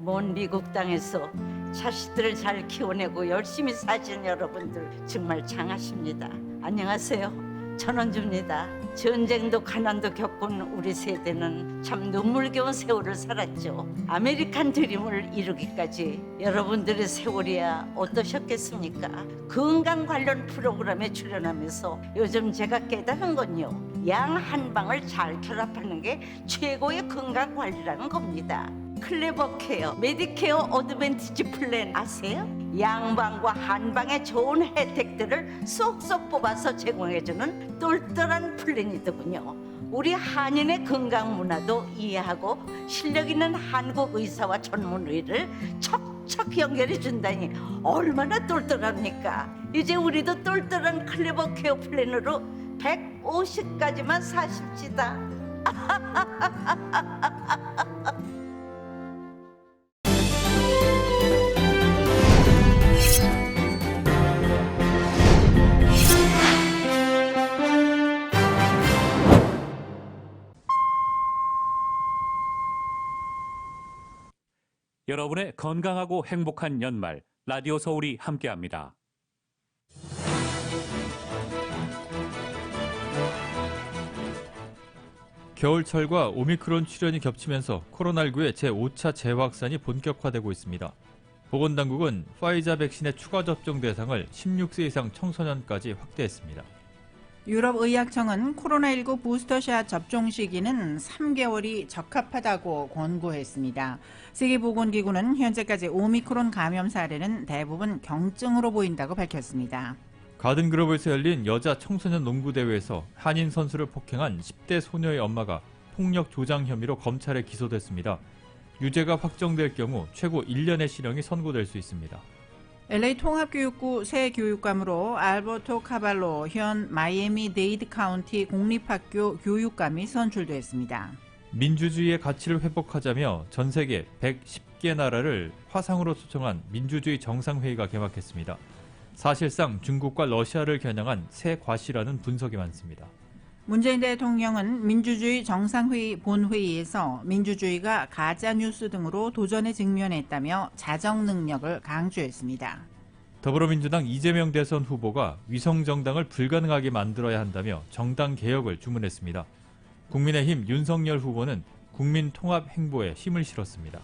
먼 미국 땅에서 자식들을 잘 키워내고 열심히 사신 여러분들 정말 장하십니다. 안녕하세요. 전원주입니다. 전쟁도 가난도 겪은 우리 세대는 참 눈물겨운 세월을 살았죠. 아메리칸 드림을 이루기까지 여러분들의 세월이야 어떠셨겠습니까? 건강 관련 프로그램에 출연하면서 요즘 제가 깨달은 건요, 양 한 방을 잘 결합하는 게 최고의 건강 관리라는 겁니다. 클레버 케어, 메디케어 어드밴티지 플랜 아세요? 양방과 한방의 좋은 혜택들을 쏙쏙 뽑아서 제공해주는 똘똘한 플랜이더군요. 우리 한인의 건강 문화도 이해하고 실력 있는 한국 의사와 전문의를 척척 연결해 준다니 얼마나 똘똘합니까? 이제 우리도 똘똘한 클레버 케어 플랜으로 150까지만 사십시다. 여러분의 건강하고 행복한 연말, 라디오 서울이 함께합니다. 겨울철과 오미크론 출현이 겹치면서 코로나19의 제5차 재확산이 본격화되고 있습니다. 보건당국은 파이자 백신의 추가 접종 대상을 16세 이상 청소년까지 확대했습니다. 유럽의학청은 코로나19 부스터샷 접종 시기는 3개월이 적합하다고 권고했습니다. 세계보건기구는 현재까지 오미크론 감염 사례는 대부분 경증으로 보인다고 밝혔습니다. 가든그로브에서 열린 여자 청소년 농구대회에서 한인 선수를 폭행한 10대 소녀의 엄마가 폭력 조장 혐의로 검찰에 기소됐습니다. 유죄가 확정될 경우 최고 1년의 실형이 선고될 수 있습니다. LA 통합교육부 새 교육감으로 알버토 카발로 현 마이애미 데이드 카운티 공립학교 교육감이 선출됐습니다. 민주주의의 가치를 회복하자며 전 세계 110개 나라를 화상으로 초청한 민주주의 정상회의가 개막했습니다. 사실상 중국과 러시아를 겨냥한 새 과시라는 분석이 많습니다. 문재인 대통령은 민주주의 정상회의 본회의에서 민주주의가 가짜뉴스 등으로 도전에 직면했다며 자정 능력을 강조했습니다. 더불어민주당 이재명 대선 후보가 위성정당을 불가능하게 만들어야 한다며 정당 개혁을 주문했습니다. 국민의힘 윤석열 후보는 국민통합 행보에 힘을 실었습니다.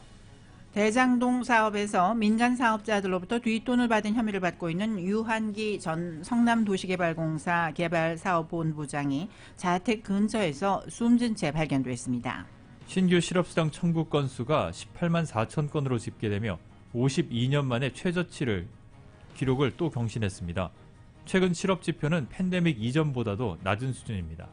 대장동 사업에서 민간 사업자들로부터 뒷돈을 받은 혐의를 받고 있는 유한기 전 성남도시개발공사 개발사업본부장이 자택 근처에서 숨진 채 발견됐습니다. 신규 실업수당 청구 건수가 18만 4천 건으로 집계되며 52년 만에 최저치를 기록을 또 경신했습니다. 최근 실업 지표는 팬데믹 이전보다도 낮은 수준입니다.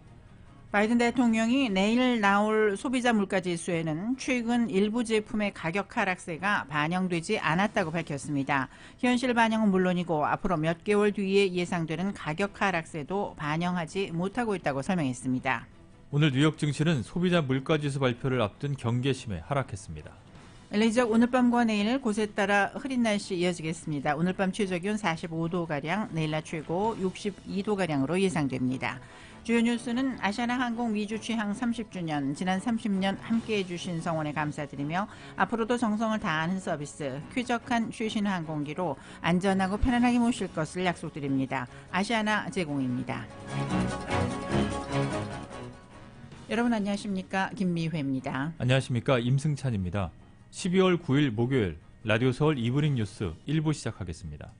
바이든 대통령이 내일 나올 소비자 물가지수에는 최근 일부 제품의 가격 하락세가 반영되지 않았다고 밝혔습니다. 현실 반영은 물론이고 앞으로 몇 개월 뒤에 예상되는 가격 하락세도 반영하지 못하고 있다고 설명했습니다. 오늘 뉴욕 증시는 소비자 물가지수 발표를 앞둔 경계심에 하락했습니다. LA 지역 오늘 밤과 내일 곳에 따라 흐린 날씨 이어지겠습니다. 오늘 밤 최저기온 45도가량, 내일 낮 최고 62도가량으로 예상됩니다. 주요 뉴스는 아시아나항공 위주 취항 30주년, 지난 30년 함께해 주신 성원에 감사드리며 앞으로도 정성을 다하는 서비스, 쾌적한 최신 항공기로 안전하고 편안하게 모실 것을 약속드립니다. 아시아나 제공입니다. 여러분 안녕하십니까? 김미회입니다. 안녕하십니까? 임승찬입니다. 12월 9일 목요일 라디오 서울 이브닝 뉴스 1부 시작하겠습니다.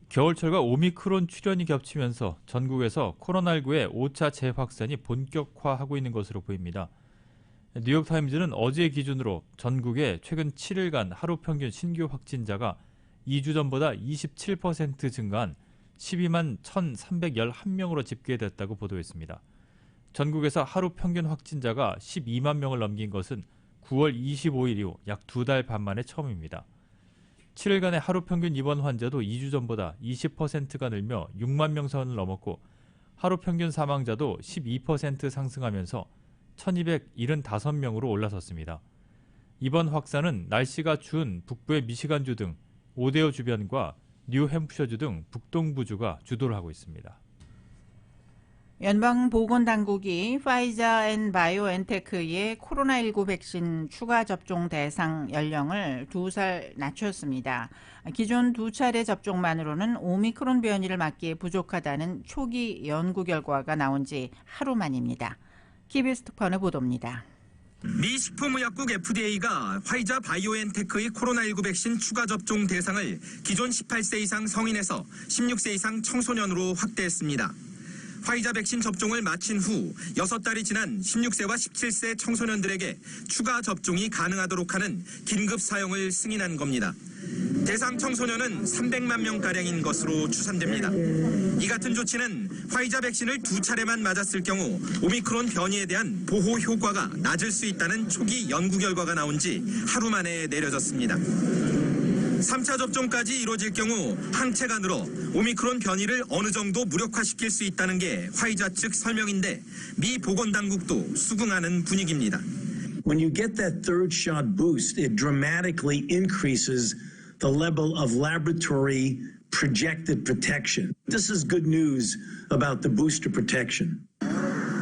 겨울철과 오미크론 출현이 겹치면서 전국에서 코로나19의 5차 재확산이 본격화하고 있는 것으로 보입니다. 뉴욕타임즈는 어제 기준으로 전국의 최근 7일간 하루 평균 신규 확진자가 2주 전보다 27% 증가한 12만 1,311명으로 집계됐다고 보도했습니다. 전국에서 하루 평균 확진자가 12만 명을 넘긴 것은 9월 25일 이후 약 2달 반 만에 처음입니다. 7일간의 하루 평균 입원 환자도 2주 전보다 20%가 늘며 6만 명 선을 넘었고 하루 평균 사망자도 12% 상승하면서 1,275명으로 올라섰습니다. 이번 확산은 날씨가 추운 북부의 미시간주 등 오데오 주변과 뉴햄프셔주 등 북동부주가 주도를 하고 있습니다. 연방보건당국이 파이자 앤 바이오엔테크의 코로나19 백신 추가 접종 대상 연령을 2살 낮췄습니다. 기존 2차례 접종만으로는 오미크론 변이를 막기에 부족하다는 초기 연구 결과가 나온 지 하루 만입니다. KBS 특파원의 보도입니다. 미 식품의약국 FDA가 화이자 바이오엔테크의 코로나19 백신 추가 접종 대상을 기존 18세 이상 성인에서 16세 이상 청소년으로 확대했습니다. 화이자 백신 접종을 마친 후 6달이 지난 16세와 17세 청소년들에게 추가 접종이 가능하도록 하는 긴급 사용을 승인한 겁니다. 대상 청소년은 300만 명가량인 것으로 추산됩니다. 이 같은 조치는 화이자 백신을 2차례만 맞았을 경우 오미크론 변이에 대한 보호 효과가 낮을 수 있다는 초기 연구 결과가 나온 지 하루 만에 내려졌습니다. 3차 접종까지 이루어질 경우 항체가 늘어 오미크론 변이를 어느 정도 무력화시킬 수 있다는 게 화이자 측 설명인데 미 보건당국도 수긍하는 분위기입니다. When you get that third shot boost, it dramatically increases the level of laboratory projected protection. This is good news about the booster protection.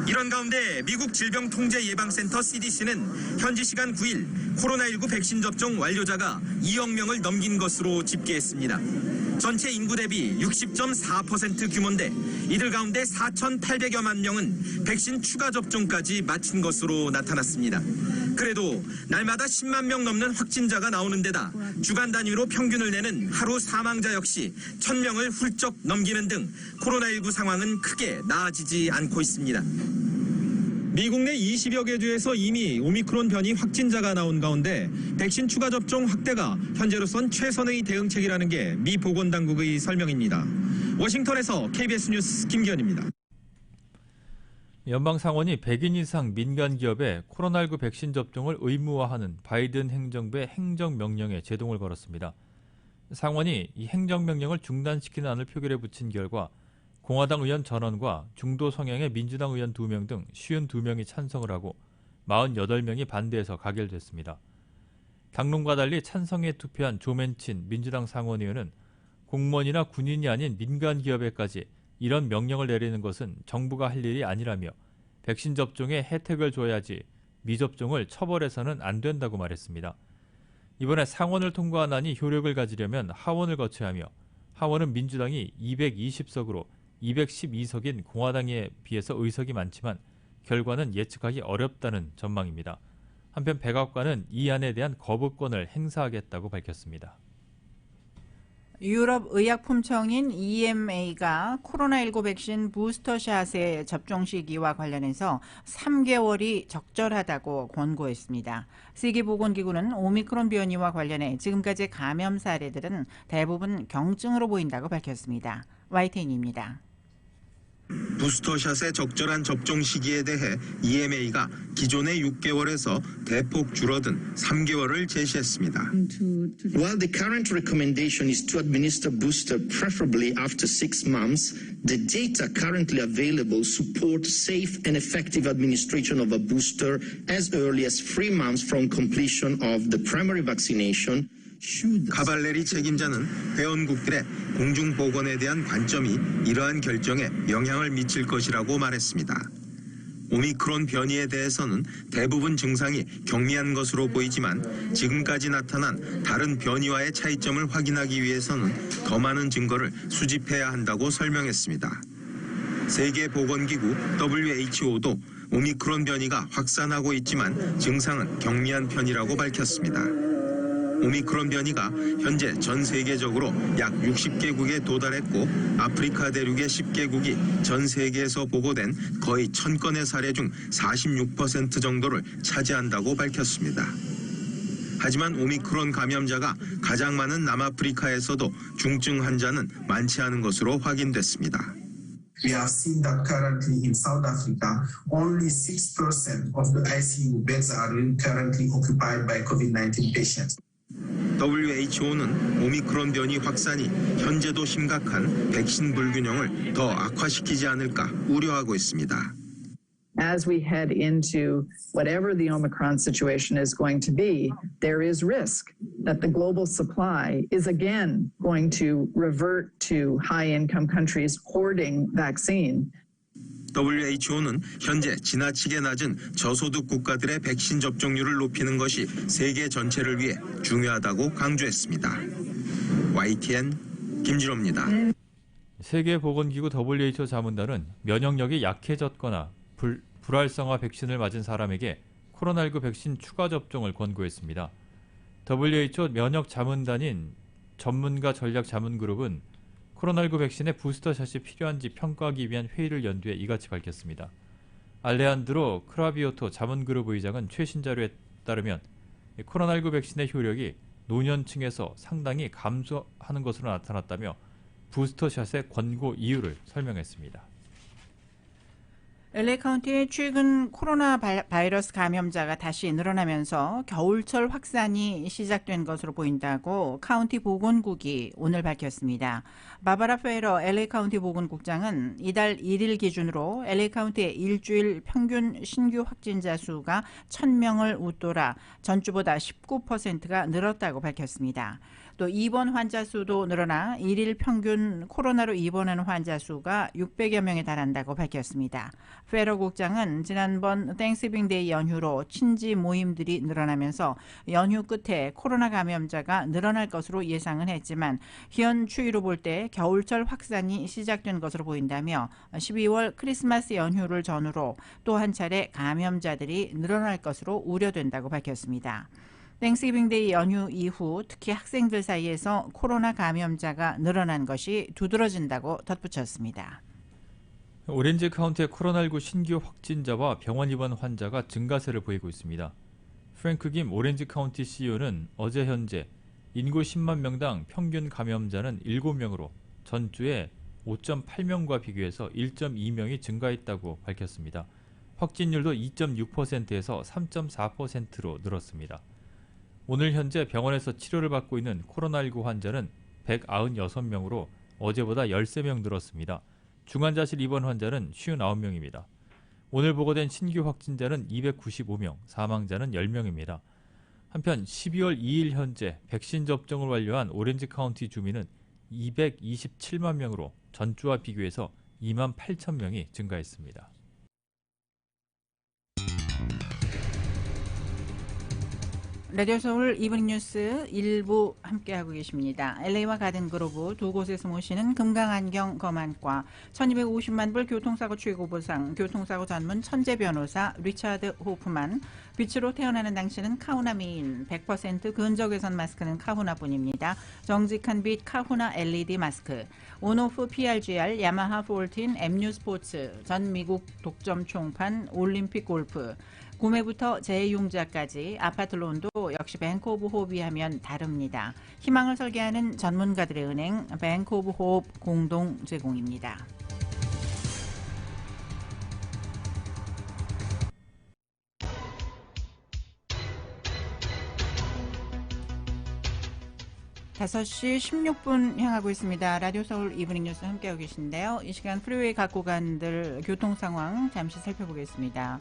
이런 가운데 미국 질병통제예방센터 CDC는 현지 시간 9일 코로나19 백신 접종 완료자가 2억 명을 넘긴 것으로 집계했습니다. 전체 인구 대비 60.4% 규모인데 이들 가운데 4,800여만 명은 백신 추가 접종까지 마친 것으로 나타났습니다. 그래도 날마다 10만 명 넘는 확진자가 나오는 데다 주간 단위로 평균을 내는 하루 사망자 역시 1,000명을 훌쩍 넘기는 등 코로나19 상황은 크게 나아지지 않고 있습니다. 미국 내 20여 개 주에서 이미 오미크론 변이 확진자가 나온 가운데 백신 추가 접종 확대가 현재로선 최선의 대응책이라는 게 미 보건당국의 설명입니다. 워싱턴에서 KBS 뉴스 김기현입니다. 연방상원이 100인 이상 민간 기업에 코로나19 백신 접종을 의무화하는 바이든 행정부의 행정명령에 제동을 걸었습니다. 상원이 이 행정명령을 중단시키는 안을 표결에 붙인 결과 공화당 의원 전원과 중도 성향의 민주당 의원 2명 등 52명이 찬성을 하고 48명이 반대해서 가결됐습니다. 당론과 달리 찬성에 투표한 조 맨친 민주당 상원의원은 공무원이나 군인이 아닌 민간 기업에까지 이런 명령을 내리는 것은 정부가 할 일이 아니라며 백신 접종에 혜택을 줘야지 미접종을 처벌해서는 안 된다고 말했습니다. 이번에 상원을 통과한 안이 효력을 가지려면 하원을 거쳐야 하며 하원은 민주당이 220석으로 212석인 공화당에 비해서 의석이 많지만 결과는 예측하기 어렵다는 전망입니다. 한편 백악관은 이 안에 대한 거부권을 행사하겠다고 밝혔습니다. 유럽 의약품청인 EMA가 코로나19 백신 부스터샷의 접종 시기와 관련해서 3개월이 적절하다고 권고했습니다. 세계보건기구는 오미크론 변이와 관련해 지금까지 감염 사례들은 대부분 경증으로 보인다고 밝혔습니다. YTN입니다. 부스터샷의 적절한 접종 시기에 대해 EMA가 기존의 6개월에서 대폭 줄어든 3개월을 제시했습니다. While the current recommendation is to administer booster preferably after 6 months, the data currently available support safe and effective administration of a booster as early as 3 months from completion of the primary vaccination. 카발레리 책임자는 회원국들의 공중보건에 대한 관점이 이러한 결정에 영향을 미칠 것이라고 말했습니다. 오미크론 변이에 대해서는 대부분 증상이 경미한 것으로 보이지만 지금까지 나타난 다른 변이와의 차이점을 확인하기 위해서는 더 많은 증거를 수집해야 한다고 설명했습니다. 세계보건기구 WHO도 오미크론 변이가 확산하고 있지만 증상은 경미한 편이라고 밝혔습니다. 오미크론 변이가 현재 전 세계적으로 약 60개국에 도달했고 아프리카 대륙의 10개국이 전 세계에서 보고된 거의 1000건의 사례 중 46% 정도를 차지한다고 밝혔습니다. 하지만 오미크론 감염자가 가장 많은 남아프리카에서도 중증 환자는 많지 않은 것으로 확인됐습니다. We have seen that currently in South Africa, only 6% of the ICU beds are currently occupied by COVID-19 patients. WHO는 오미크론 변이 확산이 현재도 심각한 백신 불균형을 더 악화시키지 않을까 우려하고 있습니다. As we head into whatever the Omicron situation is going to be, there is risk that the global supply is again going to revert to high-income countries hoarding vaccine. WHO는 현재 지나치게 낮은 저소득 국가들의 백신 접종률을 높이는 것이 세계 전체를 위해 중요하다고 강조했습니다. YTN 김진호입니다. 세계보건기구 WHO 자문단은 면역력이 약해졌거나 불활성화 백신을 맞은 사람에게 코로나19 백신 추가 접종을 권고했습니다. WHO 면역 자문단인 전문가 전략 자문그룹은 코로나19 백신의 부스터샷이 필요한지 평가하기 위한 회의를 연두해 이같이 밝혔습니다. 알레한드로 크라비오토 자문그룹 의장은 최신 자료에 따르면 코로나19 백신의 효력이 노년층에서 상당히 감소하는 것으로 나타났다며 부스터샷의 권고 이유를 설명했습니다. LA 카운티의 최근 코로나 바이러스 감염자가 다시 늘어나면서 겨울철 확산이 시작된 것으로 보인다고 카운티 보건국이 오늘 밝혔습니다. 바바라 페러 LA 카운티 보건국장은 이달 1일 기준으로 LA 카운티의 일주일 평균 신규 확진자 수가 1,000명을 웃돌아 전주보다 19%가 늘었다고 밝혔습니다. 또 입원 환자 수도 늘어나 일일 평균 코로나로 입원하는 환자 수가 600여 명에 달한다고 밝혔습니다. 페러 국장은 지난번 땡스기빙데이 연휴로 친지 모임들이 늘어나면서 연휴 끝에 코로나 감염자가 늘어날 것으로 예상은 했지만 현 추이로 볼 때 겨울철 확산이 시작된 것으로 보인다며 12월 크리스마스 연휴를 전후로 또 한 차례 감염자들이 늘어날 것으로 우려된다고 밝혔습니다. 땡스기빙데이 연휴 이후 특히 학생들 사이에서 코로나 감염자가 늘어난 것이 두드러진다고 덧붙였습니다. 오렌지 카운티의 코로나19 신규 확진자와 병원 입원 환자가 증가세를 보이고 있습니다. 프랭크 김 오렌지 카운티 CEO는 어제 현재 인구 10만 명당 평균 감염자는 7명으로 전주에 5.8명과 비교해서 1.2명이 증가했다고 밝혔습니다. 확진율도 2.6%에서 3.4%로 늘었습니다. 오늘 현재 병원에서 치료를 받고 있는 코로나19 환자는 196명으로 어제보다 13명 늘었습니다. 중환자실 입원 환자는 59명입니다. 오늘 보고된 신규 확진자는 295명, 사망자는 10명입니다. 한편 12월 2일 현재 백신 접종을 완료한 오렌지 카운티 주민은 227만 명으로 전주와 비교해서 2만 8천 명이 증가했습니다. 라디오 서울 이브닝 뉴스 1부 함께하고 계십니다. LA와 가든그로브 두 곳에서 모시는 금강안경 검안과 1250만 불 교통사고 최고보상 교통사고 전문 천재 변호사 리차드 호프만, 빛으로 태어나는 당신은 카후나 미인 100% 근적외선 마스크는 카후나뿐입니다. 정직한 빛 카후나 LED 마스크, 온오프 PRGR, 야마하 14, MU 스포츠, 전 미국 독점 총판, 올림픽 골프, 구매부터 재이용자까지 아파트 론도 역시 뱅크 오브 호흡이 하면 다릅니다. 희망을 설계하는 전문가들의 은행 뱅크 오브 호흡 공동 제공입니다. (5시 16분) 향하고 있습니다. 라디오 서울 이브닝 뉴스 함께하고 계신데요. 이 시간 프리웨이 각 구간들 교통 상황 잠시 살펴보겠습니다.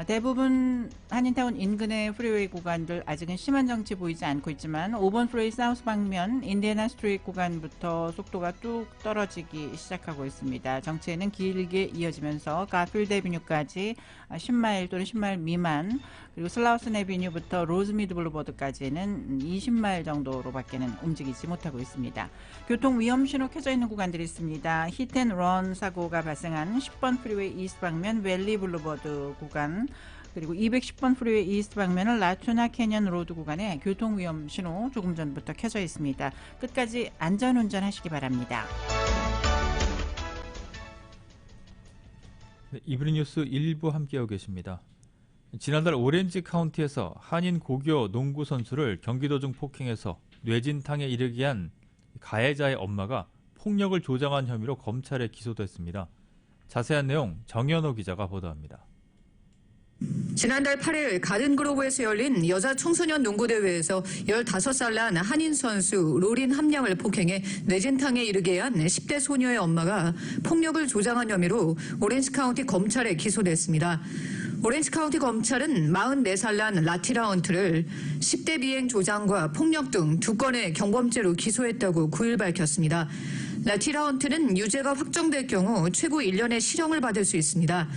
대부분 한인타운 인근의 프리웨이 구간들 아직은 심한 정체 보이지 않고 있지만 5번 프리웨이 사우스 방면 인디애나 스트리트 구간부터 속도가 뚝 떨어지기 시작하고 있습니다. 정체는 길게 이어지면서 가필드 애비뉴까지 10마일 또는 10마일 미만, 그리고 슬라우슨 애비뉴부터 로즈미드 블루버드까지는 20마일 정도로밖에는 움직이지 못하고 있습니다. 교통 위험 신호 켜져 있는 구간들이 있습니다. 히트앤런 사고가 발생한 10번 프리웨이 이스트 방면 웰리 블루버드 구간, 그리고 210번 프리웨이 이스트 방면은 라투나 캐년 로드 구간에 교통 위험 신호 조금 전부터 켜져 있습니다. 끝까지 안전 운전하시기 바랍니다. 네, 이브닝 뉴스 1부 함께하고 계십니다. 지난달 오렌지 카운티에서 한인 고교 농구 선수를 경기도중 폭행해서 뇌진탕에 이르게 한 가해자의 엄마가 폭력을 조장한 혐의로 검찰에 기소됐습니다. 자세한 내용 정현호 기자가 보도합니다. 지난달 8일 가든그로브에서 열린 여자 청소년 농구대회에서 15살 난 한인 선수 로린 함량을 폭행해 뇌진탕에 이르게 한 10대 소녀의 엄마가 폭력을 조장한 혐의로 오렌지 카운티 검찰에 기소됐습니다. 오렌지 카운티 검찰은 44살 난 라티라 헌트를 10대 비행 조장과 폭력 등 2건의 경범죄로 기소했다고 9일 밝혔습니다. 라티라운트는 유죄가 확정될 경우 최고 1년의 실형을 받을 수 있습니다.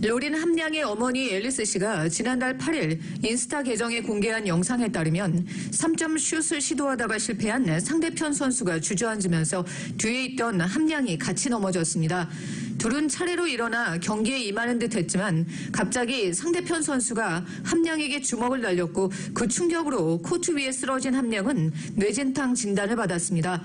로린 함량의 어머니 앨리스 씨가 지난달 8일 인스타 계정에 공개한 영상에 따르면 3점 슛을 시도하다가 실패한 상대편 선수가 주저앉으면서 뒤에 있던 함량이 같이 넘어졌습니다. 둘은 차례로 일어나 경기에 임하는 듯 했지만 갑자기 상대편 선수가 함량에게 주먹을 날렸고 그 충격으로 코트 위에 쓰러진 함량은 뇌진탕 진단을 받았습니다.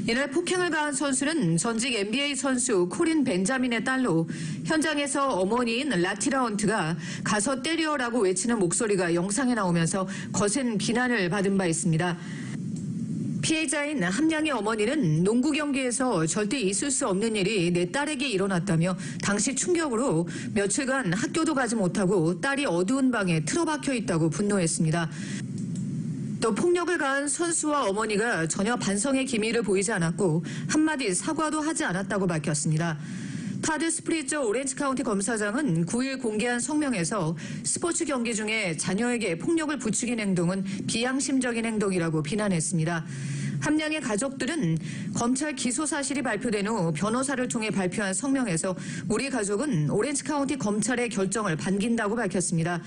이날 폭행을 가한 선수는 전직 NBA 선수 코린 벤자민의 딸로 현장에서 어머니인 라티라운트가 가서 때려라고 외치는 목소리가 영상에 나오면서 거센 비난을 받은 바 있습니다. 피해자인 함량의 어머니는 농구 경기에서 절대 있을 수 없는 일이 내 딸에게 일어났다며 당시 충격으로 며칠간 학교도 가지 못하고 딸이 어두운 방에 틀어박혀 있다고 분노했습니다. 또 폭력을 가한 선수와 어머니가 전혀 반성의 기미를 보이지 않았고 한마디 사과도 하지 않았다고 밝혔습니다. 타드 스프리처 오렌지 카운티 검사장은 9일 공개한 성명에서 스포츠 경기 중에 자녀에게 폭력을 부추긴 행동은 비양심적인 행동이라고 비난했습니다. 함량의 가족들은 검찰 기소 사실이 발표된 후 변호사를 통해 발표한 성명에서 우리 가족은 오렌지 카운티 검찰의 결정을 반긴다고 밝혔습니다.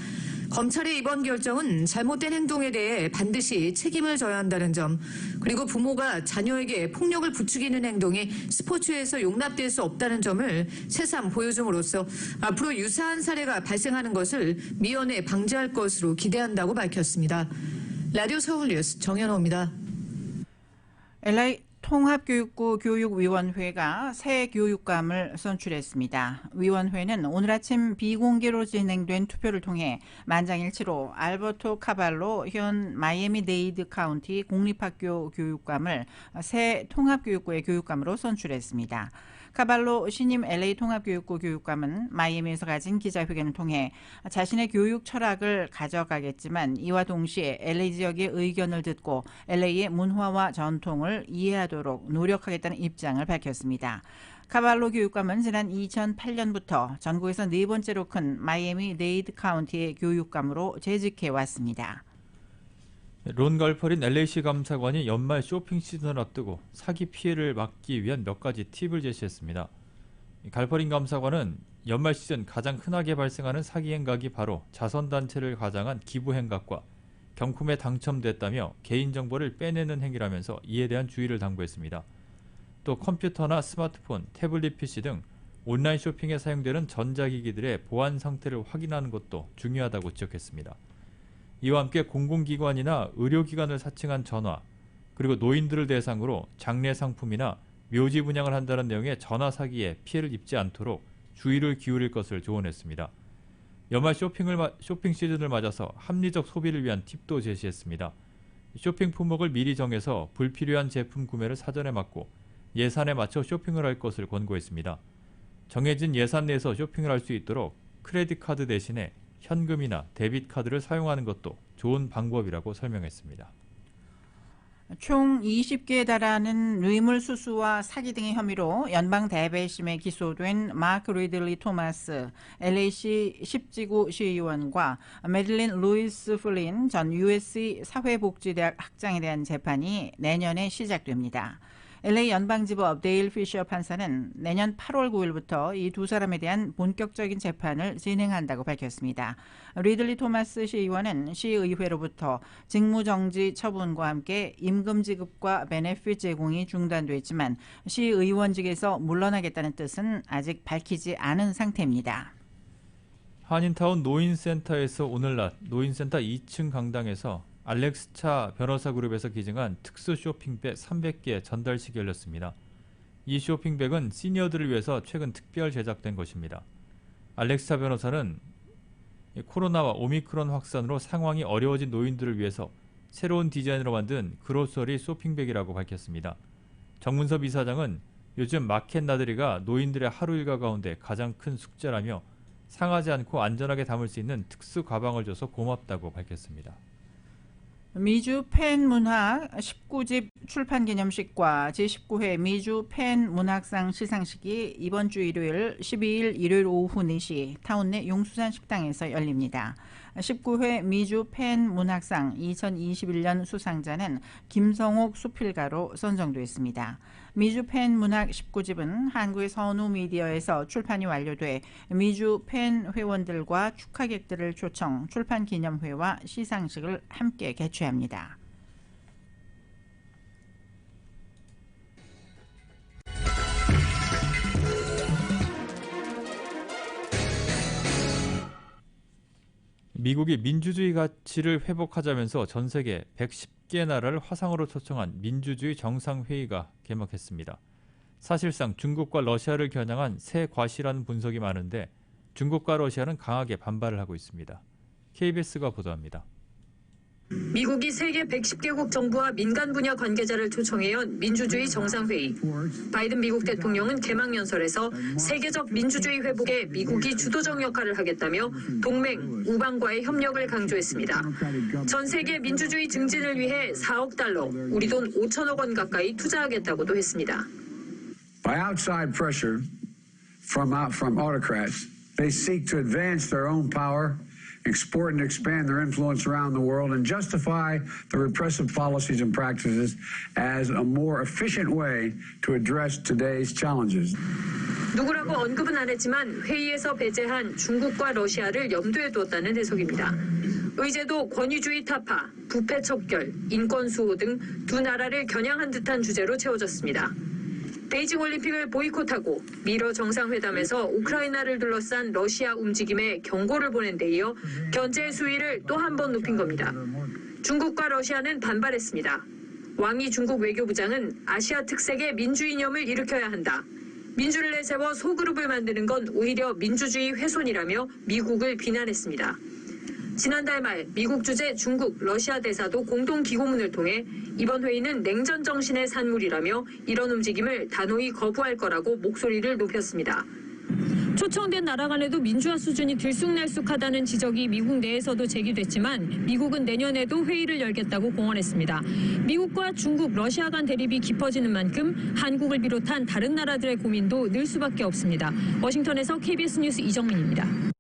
검찰의 이번 결정은 잘못된 행동에 대해 반드시 책임을 져야 한다는 점, 그리고 부모가 자녀에게 폭력을 부추기는 행동이 스포츠에서 용납될 수 없다는 점을 새삼 보여줌으로써 앞으로 유사한 사례가 발생하는 것을 미연에 방지할 것으로 기대한다고 밝혔습니다. 라디오 서울 뉴스 정현호입니다. LA 통합교육부 교육위원회가 새 교육감을 선출했습니다. 위원회는 오늘 아침 비공개로 진행된 투표를 통해 만장일치로 알버토 카발로 현 마이애미데이드 카운티 공립학교 교육감을 새 통합교육부의 교육감으로 선출했습니다. 카발로 신임 LA 통합교육부 교육감은 마이애미에서 가진 기자회견을 통해 자신의 교육 철학을 가져가겠지만 이와 동시에 LA 지역의 의견을 듣고 LA의 문화와 전통을 이해하도록 노력하겠다는 입장을 밝혔습니다. 카발로 교육감은 지난 2008년부터 전국에서 네 번째로 큰 마이애미데이드 카운티의 교육감으로 재직해 왔습니다. 론 갈퍼린 LA시 감사관이 연말 쇼핑 시즌을 앞두고 사기 피해를 막기 위한 몇 가지 팁을 제시했습니다. 갈퍼린 감사관은 연말 시즌 가장 흔하게 발생하는 사기 행각이 바로 자선단체를 가장한 기부 행각과 경품에 당첨됐다며 개인정보를 빼내는 행위라면서 이에 대한 주의를 당부했습니다. 또 컴퓨터나 스마트폰, 태블릿 PC 등 온라인 쇼핑에 사용되는 전자기기들의 보안 상태를 확인하는 것도 중요하다고 지적했습니다. 이와 함께 공공기관이나 의료기관을 사칭한 전화, 그리고 노인들을 대상으로 장례 상품이나 묘지 분양을 한다는 내용의 전화 사기에 피해를 입지 않도록 주의를 기울일 것을 조언했습니다. 연말 쇼핑 시즌을 맞아서 합리적 소비를 위한 팁도 제시했습니다. 쇼핑 품목을 미리 정해서 불필요한 제품 구매를 사전에 막고 예산에 맞춰 쇼핑을 할 것을 권고했습니다. 정해진 예산 내에서 쇼핑을 할 수 있도록 크레딧 카드 대신에 현금이나 데빗 카드를 사용하는 것도 좋은 방법이라고 설명했습니다. 총 20개에 달하는 뇌물수수와 사기 등의 혐의로 연방 대배심에 기소된 마크 리들리 토마스 LA시 10지구 시의원과 메릴린 루이스 플린 전 USC 사회복지대학 학장에 대한 재판이 내년에 시작됩니다. LA 연방지법 데일 피셔 판사는 내년 8월 9일부터 이 두 사람에 대한 본격적인 재판을 진행한다고 밝혔습니다. 리들리 토마스 시의원은 시의회로부터 직무정지 처분과 함께 임금 지급과 베네핏 제공이 중단됐지만 시의원직에서 물러나겠다는 뜻은 아직 밝히지 않은 상태입니다. 한인타운 노인센터에서 오늘 낮 노인센터 2층 강당에서 알렉스차 변호사 그룹에서 기증한 특수 쇼핑백 300개 전달식이 열렸습니다. 이 쇼핑백은 시니어들을 위해서 최근 특별 제작된 것입니다. 알렉스차 변호사는 코로나와 오미크론 확산으로 상황이 어려워진 노인들을 위해서 새로운 디자인으로 만든 그로서리 쇼핑백이라고 밝혔습니다. 정문섭 이사장은 요즘 마켓 나들이가 노인들의 하루 일과 가운데 가장 큰 숙제라며 상하지 않고 안전하게 담을 수 있는 특수 가방을 줘서 고맙다고 밝혔습니다. 미주 팬 문학 19집 출판 기념식과 제19회 미주 펜 문학상 시상식이 이번 주 일요일 12일 일요일 오후 4시 타운 내 용수산 식당에서 열립니다. 19회 미주 펜 문학상 2021년 수상자는 김성옥 수필가로 선정됐습니다. 미주 펜 문학 19집은 한국의 선우 미디어에서 출판이 완료돼 미주 펜 회원들과 축하객들을 초청 출판 기념회와 시상식을 함께 개최합니다. 미국이 민주주의 가치를 회복하자면서 전 세계 110개 나라를 화상으로 초청한 민주주의 정상회의가 개막했습니다. 사실상 중국과 러시아를 겨냥한 새 과시라는 분석이 많은데 중국과 러시아는 강하게 반발을 하고 있습니다. KBS가 보도합니다. 미국이 세계 110개국 정부와 민간 분야 관계자를 초청해온 민주주의 정상회의. 바이든 미국 대통령은 개막연설에서 세계적 민주주의 회복에 미국이 주도적 역할을 하겠다며 동맹, 우방과의 협력을 강조했습니다. 전 세계 민주주의 증진을 위해 4억 달러, 우리 돈 5천억 원 가까이 투자하겠다고도 했습니다. By outside pressure from autocrats, they seek to advance their own power, export and expand their influence around the world, and justify the repressive policies and practices as a more efficient way to address today's challenges. 누구라고 언급은 안 했지만 회의에서 배제한 중국과 러시아를 염두에 두었다는 해석입니다. 의제도 권위주의 타파, 부패 척결, 인권 수호 등 두 나라를 겨냥한 듯한 주제로 채워졌습니다. 베이징 올림픽을 보이콧하고 미러 정상회담에서 우크라이나를 둘러싼 러시아 움직임에 경고를 보낸 데 이어 견제 수위를 또 한 번 높인 겁니다. 중국과 러시아는 반발했습니다. 왕이 중국 외교부장은 아시아 특색의 민주 이념을 일으켜야 한다. 민주를 내세워 소그룹을 만드는 건 오히려 민주주의 훼손이라며 미국을 비난했습니다. 지난달 말 미국 주재 중국, 러시아 대사도 공동 기고문을 통해 이번 회의는 냉전 정신의 산물이라며 이런 움직임을 단호히 거부할 거라고 목소리를 높였습니다. 초청된 나라 간에도 민주화 수준이 들쑥날쑥하다는 지적이 미국 내에서도 제기됐지만 미국은 내년에도 회의를 열겠다고 공언했습니다. 미국과 중국, 러시아 간 대립이 깊어지는 만큼 한국을 비롯한 다른 나라들의 고민도 늘 수밖에 없습니다. 워싱턴에서 KBS 뉴스 이정민입니다.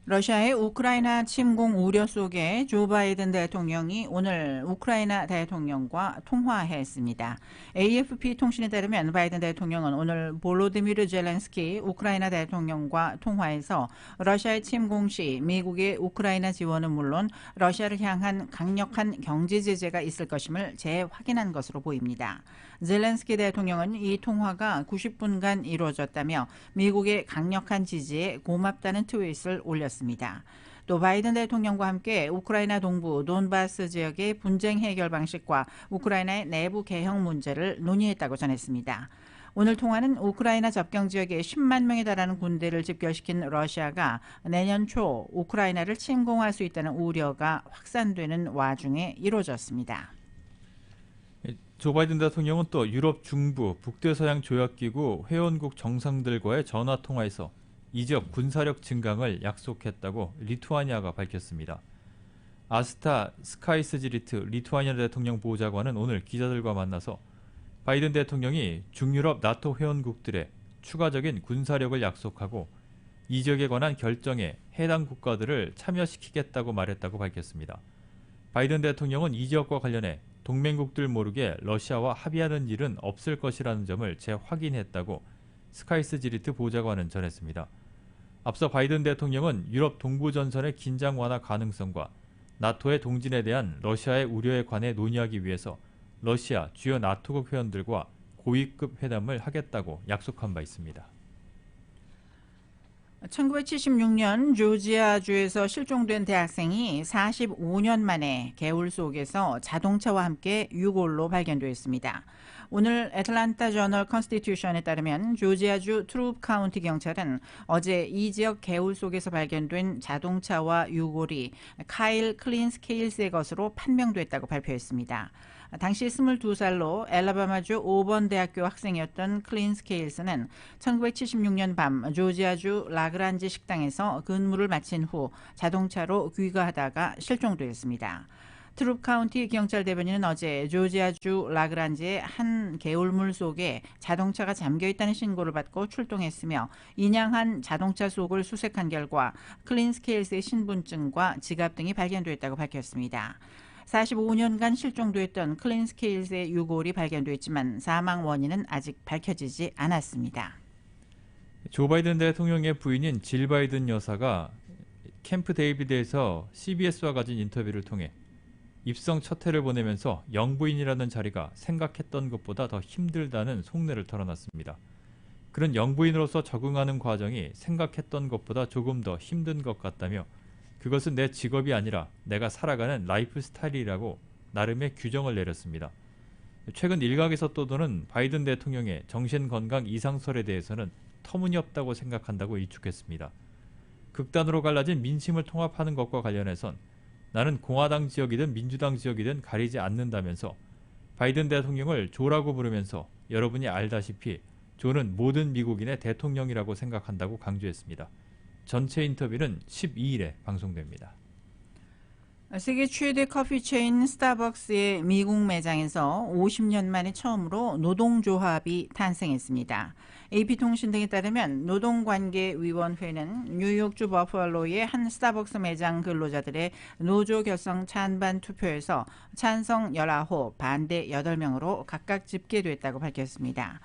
러시아의 우크라이나 침공 우려 속에 조 바이든 대통령이 오늘 우크라이나 대통령과 통화했습니다. AFP 통신에 따르면 바이든 대통령은 오늘 볼로디미르 젤렌스키 우크라이나 대통령과 통화해서 러시아의 침공 시 미국의 우크라이나 지원은 물론 러시아를 향한 강력한 경제 제재가 있을 것임을 재확인한 것으로 보입니다. 젤렌스키 대통령은 이 통화가 90분간 이루어졌다며 미국의 강력한 지지에 고맙다는 트윗을 올렸습니다. 또 바이든 대통령과 함께 우크라이나 동부 돈바스 지역의 분쟁 해결 방식과 우크라이나의 내부 개혁 문제를 논의했다고 전했습니다. 오늘 통화는 우크라이나 접경 지역에 10만 명에 달하는 군대를 집결시킨 러시아가 내년 초 우크라이나를 침공할 수 있다는 우려가 확산되는 와중에 이루어졌습니다. 조 바이든 대통령은 또 유럽 중부 북대서양 조약기구 회원국 정상들과의 전화통화에서 이 지역 군사력 증강을 약속했다고 리투아니아가 밝혔습니다. 아스타 스카이스지리트 리투아니아 대통령 보좌관은 오늘 기자들과 만나서 바이든 대통령이 중유럽 나토 회원국들의 추가적인 군사력을 약속하고 이 지역에 관한 결정에 해당 국가들을 참여시키겠다고 말했다고 밝혔습니다. 바이든 대통령은 이 지역과 관련해 동맹국들 모르게 러시아와 합의하는 일은 없을 것이라는 점을 재확인했다고 스카이스지리트 보좌관은 전했습니다. 앞서 바이든 대통령은 유럽 동부전선의 긴장 완화 가능성과 나토의 동진에 대한 러시아의 우려에 관해 논의하기 위해서 러시아 주요 나토국 회원들과 고위급 회담을 하겠다고 약속한 바 있습니다. 1976년 조지아주에서 실종된 대학생이 45년 만에 개울 속에서 자동차와 함께 유골로 발견되었습니다. 오늘 애틀란타 저널 컨스티튜션에 따르면 조지아주 트루프 카운티 경찰은 어제 이 지역 개울 속에서 발견된 자동차와 유골이 카일 클린스케일스의 것으로 판명됐다고 발표했습니다. 당시 22살로 엘라바마주 오번 대학교 학생이었던 클린스케일스는 1976년 밤 조지아주 라그란지 식당에서 근무를 마친 후 자동차로 귀가하다가 실종되었습니다. 트룹 카운티 경찰 대변인은 어제 조지아주 라그란지의 한 개울물 속에 자동차가 잠겨 있다는 신고를 받고 출동했으며 인양한 자동차 속을 수색한 결과 클린 스케일스의 신분증과 지갑 등이 발견됐다고 밝혔습니다. 45년간 실종됐던 클린 스케일스의 유골이 발견됐지만 사망 원인은 아직 밝혀지지 않았습니다. 조 바이든 대통령의 부인인 질 바이든 여사가 캠프 데이비드에서 CBS와 가진 인터뷰를 통해 입성 첫 해를 보내면서 영부인이라는 자리가 생각했던 것보다 더 힘들다는 속내를 털어놨습니다. 그는 영부인으로서 적응하는 과정이 생각했던 것보다 조금 더 힘든 것 같다며 그것은 내 직업이 아니라 내가 살아가는 라이프 스타일이라고 나름의 규정을 내렸습니다. 최근 일각에서 떠도는 바이든 대통령의 정신건강 이상설에 대해서는 터무니없다고 생각한다고 일축했습니다. 극단으로 갈라진 민심을 통합하는 것과 관련해선 나는 공화당 지역이든 민주당 지역이든 가리지 않는다면서 바이든 대통령을 조라고 부르면서 여러분이 알다시피 조는 모든 미국인의 대통령이라고 생각한다고 강조했습니다. 전체 인터뷰는 12일에 방송됩니다. 세계 최대 커피 체인 스타벅스의 미국 매장에서 50년 만에 처음으로 노동조합이 탄생했습니다. AP통신 등에 따르면 노동관계위원회는 뉴욕주 버팔로의 한 스타벅스 매장 근로자들의 노조 결성 찬반 투표에서 찬성 19, 반대 8명으로 각각 집계됐다고 밝혔습니다.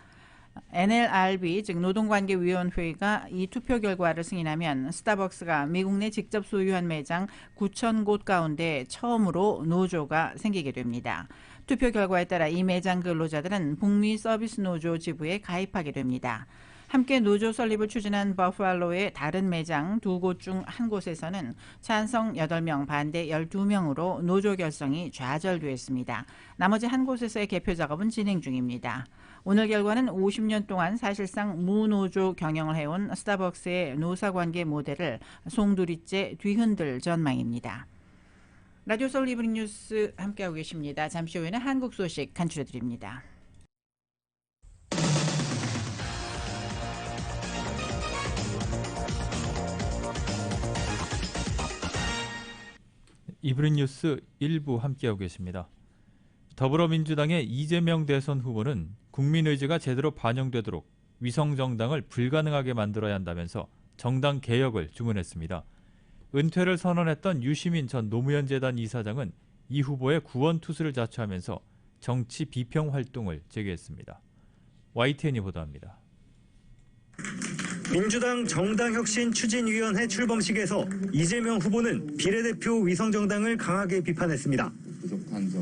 NLRB 즉 노동관계위원회가 이 투표 결과를 승인하면 스타벅스가 미국 내 직접 소유한 매장 9,000곳 가운데 처음으로 노조가 생기게 됩니다. 투표 결과에 따라 이 매장 근로자들은 북미 서비스 노조 지부에 가입하게 됩니다. 함께 노조 설립을 추진한 버팔로의 다른 매장 2곳 중 한 곳에서는 찬성 8명, 반대 12명으로 노조 결성이 좌절됐습니다. 나머지 한 곳에서의 개표 작업은 진행 중입니다. 오늘 결과는 50년 동안 사실상 무노조 경영을 해온 스타벅스의 노사관계 모델을 송두리째 뒤흔들 전망입니다. 라디오 서울 이브닝 뉴스 함께하고 계십니다. 잠시 후에는 한국 소식 간추려드립니다. 이브닝 뉴스 1부 함께하고 계십니다. 더불어민주당의 이재명 대선 후보는 국민 의지가 제대로 반영되도록 위성정당을 불가능하게 만들어야 한다면서 정당 개혁을 주문했습니다. 은퇴를 선언했던 유시민 전 노무현재단 이사장은 이 후보의 구원 투수를 자처하면서 정치 비평 활동을 재개했습니다. YTN이 보도합니다. 민주당 정당혁신 추진위원회 출범식에서 이재명 후보는 비례대표 위성정당을 강하게 비판했습니다.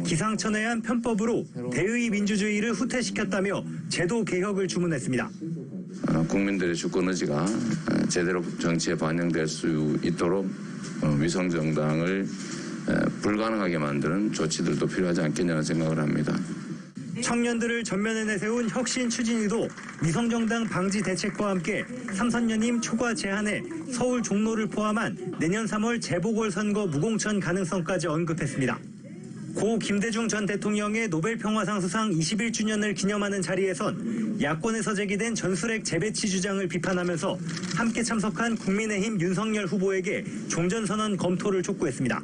기상천외한 편법으로 대의 민주주의를 후퇴시켰다며 제도 개혁을 주문했습니다. 국민들의 주권 의지가 제대로 정치에 반영될 수 있도록 위성정당을 불가능하게 만드는 조치들도 필요하지 않겠냐는 생각을 합니다. 청년들을 전면에 내세운 혁신 추진위도 위성정당 방지 대책과 함께 삼선녀님 초과 제한에 서울 종로를 포함한 내년 3월 재보궐선거 무공천 가능성까지 언급했습니다. 고 김대중 전 대통령의 노벨평화상 수상 21주년을 기념하는 자리에선 야권에서 제기된 전술핵 재배치 주장을 비판하면서 함께 참석한 국민의힘 윤석열 후보에게 종전선언 검토를 촉구했습니다.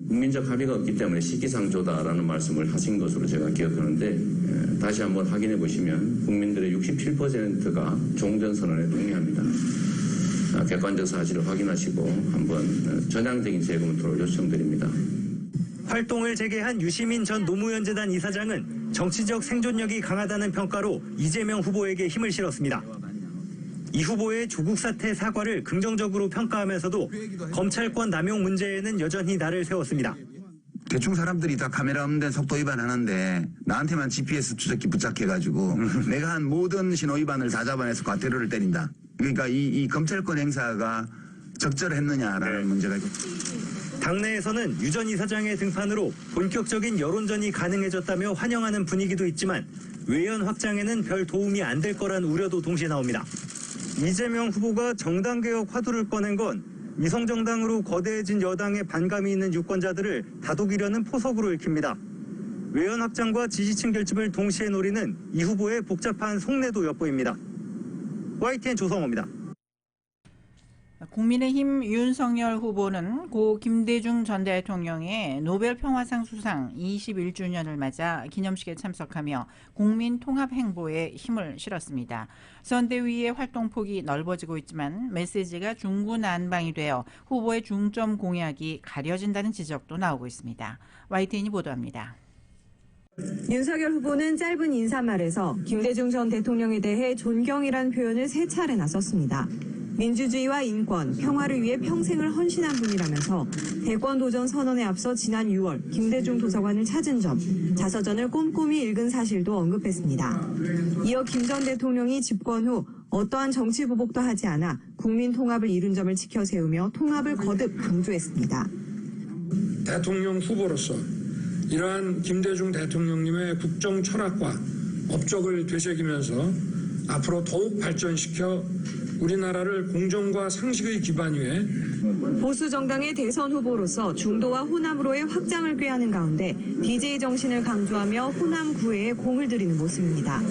국민적 합의가 없기 때문에 시기상조다라는 말씀을 하신 것으로 제가 기억하는데 다시 한번 확인해 보시면 국민들의 67%가 종전선언에 동의합니다. 객관적 사실을 확인하시고 한번 전향적인 재검토를 요청드립니다. 활동을 재개한 유시민 전 노무현재단 이사장은 정치적 생존력이 강하다는 평가로 이재명 후보에게 힘을 실었습니다. 이 후보의 조국 사태 사과를 긍정적으로 평가하면서도 검찰권 남용 문제에는 여전히 날을 세웠습니다. 대충 사람들이 다 카메라 없는 데는 속도 위반하는데 나한테만 GPS 추적기 부착해가지고 내가 한 모든 신호 위반을 다 잡아내서 과태료를 때린다. 그러니까 이 검찰권 행사가 적절했느냐라는 문제가 있고. 당내에서는 유 전 이사장의 등판으로 본격적인 여론전이 가능해졌다며 환영하는 분위기도 있지만 외연 확장에는 별 도움이 안 될 거란 우려도 동시에 나옵니다. 이재명 후보가 정당개혁 화두를 꺼낸 건 위성정당으로 거대해진 여당의 반감이 있는 유권자들을 다독이려는 포석으로 읽힙니다. 외연 확장과 지지층 결집을 동시에 노리는 이 후보의 복잡한 속내도 엿보입니다. YTN 조성호입니다. 국민의힘 윤석열 후보는 고 김대중 전 대통령의 노벨 평화상 수상 21주년을 맞아 기념식에 참석하며 국민 통합 행보에 힘을 실었습니다. 선대위의 활동폭이 넓어지고 있지만 메시지가 중구난방이 되어 후보의 중점 공약이 가려진다는 지적도 나오고 있습니다. YTN이 보도합니다. 윤석열 후보는 짧은 인사말에서 김대중 전 대통령에 대해 존경이란 표현을 3차례나 썼습니다. 민주주의와 인권, 평화를 위해 평생을 헌신한 분이라면서 대권 도전 선언에 앞서 지난 6월 김대중 도서관을 찾은 점, 자서전을 꼼꼼히 읽은 사실도 언급했습니다. 이어 김 전 대통령이 집권 후 어떠한 정치 보복도 하지 않아 국민 통합을 이룬 점을 지켜 세우며 통합을 거듭 강조했습니다. 대통령 후보로서 이러한 김대중 대통령님의 국정 철학과 업적을 되새기면서 앞으로 더욱 발전시켜 우리나라를 공정과 상식의 기반 위에 보수 정당의 대선 후보로서 중도와 호남으로의 확장을 꾀하는 가운데 DJ 정신을 강조하며 호남 구애에 공을 들이는 모습입니다.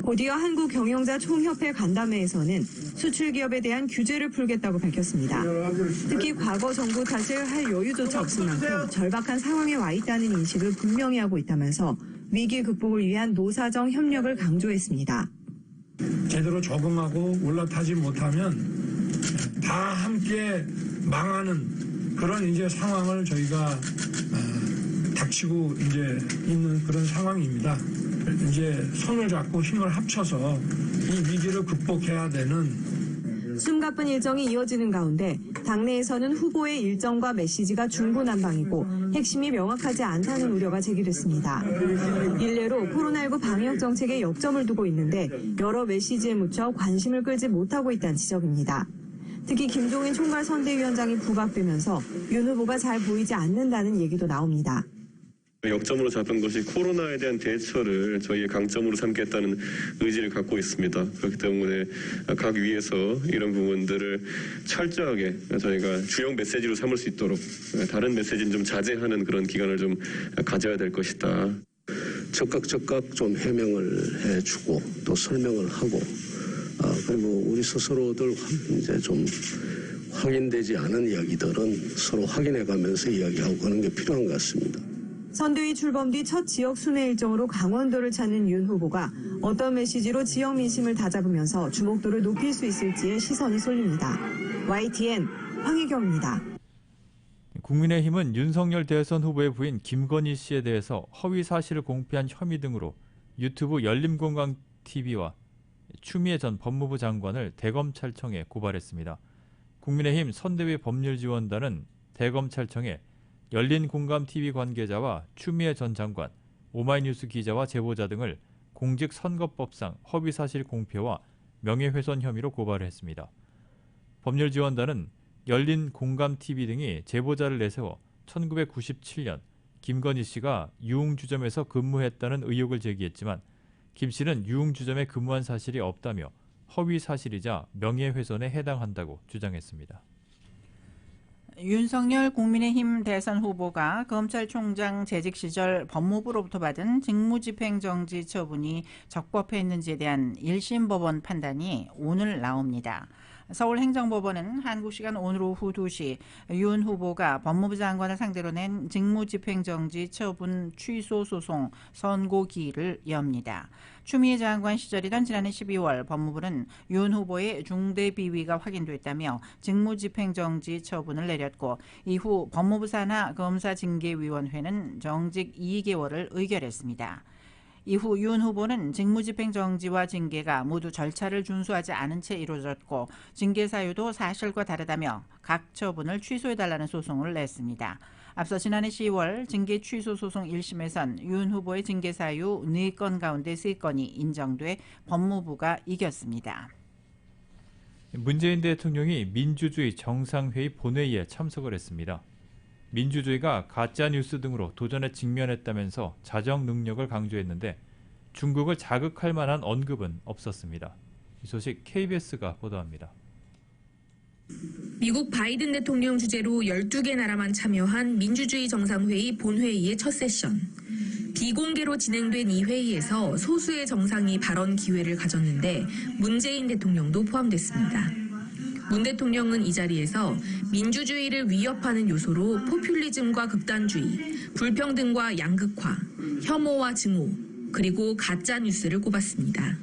곧이어 한국경영자 총협회 간담회에서는 수출 기업에 대한 규제를 풀겠다고 밝혔습니다. 특히 과거 정부 탓을 할 여유조차 없을 만큼 절박한 상황에 와 있다는 인식을 분명히 하고 있다면서 위기 극복을 위한 노사정 협력을 강조했습니다. 제대로 적응하고 올라타지 못하면 다 함께 망하는 그런 이제 상황을 저희가 닥치고 이제 있는 그런 상황입니다. 이제 손을 잡고 힘을 합쳐서 이 위기를 극복해야 되는 숨가쁜 일정이 이어지는 가운데 당내에서는 후보의 일정과 메시지가 중구난방이고 핵심이 명확하지 않다는 우려가 제기됐습니다. 일례로 코로나19 방역 정책에 역점을 두고 있는데 여러 메시지에 묻혀 관심을 끌지 못하고 있다는 지적입니다. 특히 김종인 총괄선대위원장이 부각되면서 윤 후보가 잘 보이지 않는다는 얘기도 나옵니다. 역점으로 잡은 것이 코로나에 대한 대처를 저희의 강점으로 삼겠다는 의지를 갖고 있습니다. 그렇기 때문에 각 위에서 이런 부분들을 철저하게 저희가 주요 메시지로 삼을 수 있도록 다른 메시지는 좀 자제하는 그런 기간을 좀 가져야 될 것이다. 적각 좀 해명을 해주고 또 설명을 하고 그리고 우리 스스로들 이제 좀 확인되지 않은 이야기들은 서로 확인해가면서 이야기하고 그런 게 필요한 것 같습니다. 선대위 출범 뒤 첫 지역 순회 일정으로 강원도를 찾는 윤 후보가 어떤 메시지로 지역 민심을 다잡으면서 주목도를 높일 수 있을지에 시선이 쏠립니다. YTN 황혜경입니다. 국민의힘은 윤석열 대선 후보의 부인 김건희 씨에 대해서 허위 사실을 공표한 혐의 등으로 유튜브 열린공감TV와 추미애 전 법무부 장관을 대검찰청에 고발했습니다. 국민의힘 선대위 법률지원단은 대검찰청에 열린공감TV 관계자와 추미애 전 장관, 오마이뉴스 기자와 제보자 등을 공직선거법상 허위사실 공표와 명예훼손 혐의로 고발을 했습니다. 법률지원단은 열린공감TV 등이 제보자를 내세워 1997년 김건희 씨가 유흥주점에서 근무했다는 의혹을 제기했지만 김 씨는 유흥주점에 근무한 사실이 없다며 허위사실이자 명예훼손에 해당한다고 주장했습니다. 윤석열 국민의힘 대선 후보가 검찰총장 재직 시절 법무부로부터 받은 직무집행정지 처분이 적법했는지에 대한 1심 법원 판단이 오늘 나옵니다. 서울행정법원은 한국시간 오늘 오후 2시 윤 후보가 법무부 장관을 상대로 낸 직무집행정지 처분 취소 소송 선고기일을 엽니다. 추미애 장관 시절이던 지난해 12월 법무부는 윤 후보의 중대 비위가 확인됐다며 직무집행정지 처분을 내렸고 이후 법무부 산하 검사징계위원회는 정직 2개월을 의결했습니다. 이후 윤 후보는 직무집행정지와 징계가 모두 절차를 준수하지 않은 채 이루어졌고 징계 사유도 사실과 다르다며 각 처분을 취소해달라는 소송을 냈습니다. 앞서 지난해 10월 징계 취소 소송 1심에선 윤 후보의 징계 사유 4건 가운데 3건이 인정돼 법무부가 이겼습니다. 문재인 대통령이 민주주의 정상회의 본회의에 참석을 했습니다. 민주주의가 가짜뉴스 등으로 도전에 직면했다면서 자정 능력을 강조했는데 중국을 자극할 만한 언급은 없었습니다. 이 소식 KBS가 보도합니다. 미국 바이든 대통령 주재로 12개 나라만 참여한 민주주의 정상회의 본회의의 첫 세션. 비공개로 진행된 이 회의에서 소수의 정상이 발언 기회를 가졌는데 문재인 대통령도 포함됐습니다. 문 대통령은 이 자리에서 민주주의를 위협하는 요소로 포퓰리즘과 극단주의, 불평등과 양극화, 혐오와 증오, 그리고 가짜뉴스를 꼽았습니다.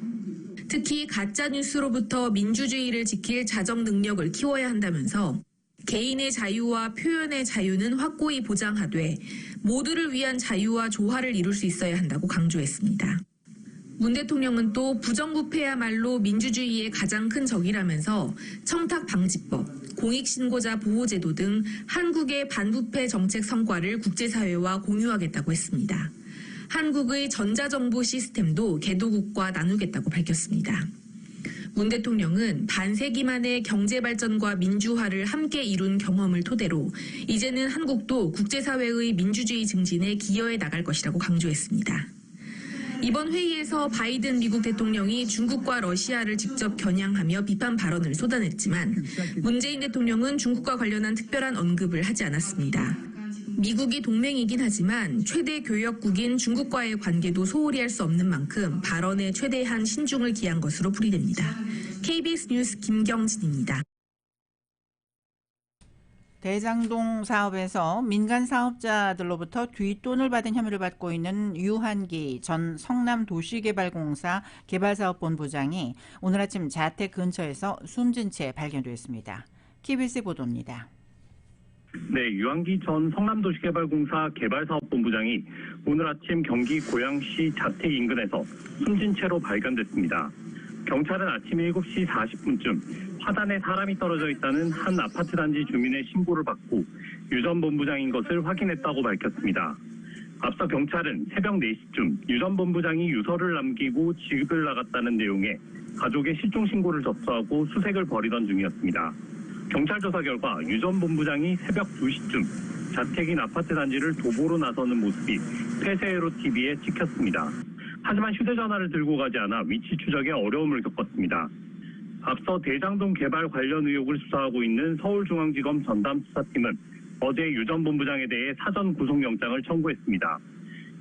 특히 가짜뉴스로부터 민주주의를 지킬 자정 능력을 키워야 한다면서 개인의 자유와 표현의 자유는 확고히 보장하되 모두를 위한 자유와 조화를 이룰 수 있어야 한다고 강조했습니다. 문 대통령은 또 부정부패야말로 민주주의의 가장 큰 적이라면서 청탁방지법, 공익신고자 보호제도 등 한국의 반부패 정책 성과를 국제사회와 공유하겠다고 했습니다. 한국의 전자정보 시스템도 개도국과 나누겠다고 밝혔습니다. 문 대통령은 반세기 만의 경제발전과 민주화를 함께 이룬 경험을 토대로 이제는 한국도 국제사회의 민주주의 증진에 기여해 나갈 것이라고 강조했습니다. 이번 회의에서 바이든 미국 대통령이 중국과 러시아를 직접 겨냥하며 비판 발언을 쏟아냈지만 문재인 대통령은 중국과 관련한 특별한 언급을 하지 않았습니다. 미국이 동맹이긴 하지만 최대 교역국인 중국과의 관계도 소홀히 할 수 없는 만큼 발언에 최대한 신중을 기한 것으로 풀이됩니다. KBS 뉴스 김경진입니다. 대장동 사업에서 민간 사업자들로부터 뒷돈을 받은 혐의를 받고 있는 유한기 전 성남도시개발공사 개발사업본부장이 오늘 아침 자택 근처에서 숨진 채 발견됐습니다. KBS 보도입니다. 네, 유한기 전 성남도시개발공사 개발사업본부장이 오늘 아침 경기 고양시 자택 인근에서 숨진 채로 발견됐습니다. 경찰은 아침 7시 40분쯤 화단에 사람이 떨어져 있다는 한 아파트 단지 주민의 신고를 받고 유 전 본부장인 것을 확인했다고 밝혔습니다. 앞서 경찰은 새벽 4시쯤 유 전 본부장이 유서를 남기고 집을 나갔다는 내용의 가족의 실종 신고를 접수하고 수색을 벌이던 중이었습니다. 경찰 조사 결과 유 전 본부장이 새벽 2시쯤 자택인 아파트 단지를 도보로 나서는 모습이 폐쇄회로 TV에 찍혔습니다. 하지만 휴대전화를 들고 가지 않아 위치 추적에 어려움을 겪었습니다. 앞서 대장동 개발 관련 의혹을 수사하고 있는 서울중앙지검 전담수사팀은 어제 유 전 본부장에 대해 사전 구속영장을 청구했습니다.